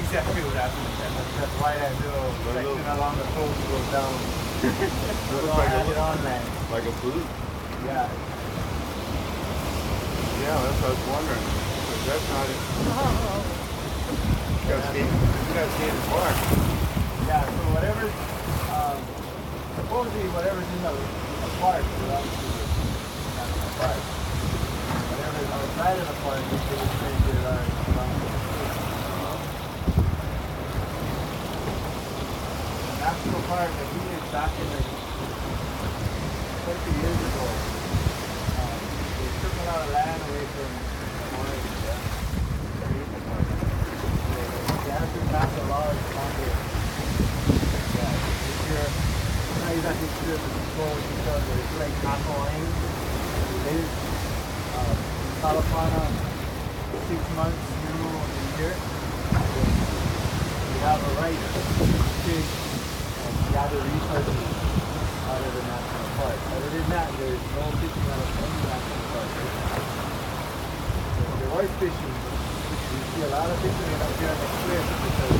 exactly what happened. That white and little section along the coast goes down. It looks all like had it on land. like a boot. Yeah. Yeah, that's what I was wondering. But that's not it. You gotta skate the park. Yeah, so whatever's, supposedly whatever's in the park will obviously be not in the park. Whatever's outside of the park is going to change it around the National Park, I think it's back in like 20 years ago. They took a lot of land away from Hawaii. They have to pass a law in Congress. Yeah, if you're not exactly sure if it's closed because it's like Hawaii. They call upon 6 months, a year. You have a right to fish and gather resources out of the national park. Other than that, there's no fishing out of any national park. So if there was fishing, you see a lot of fishing up here on the cliff because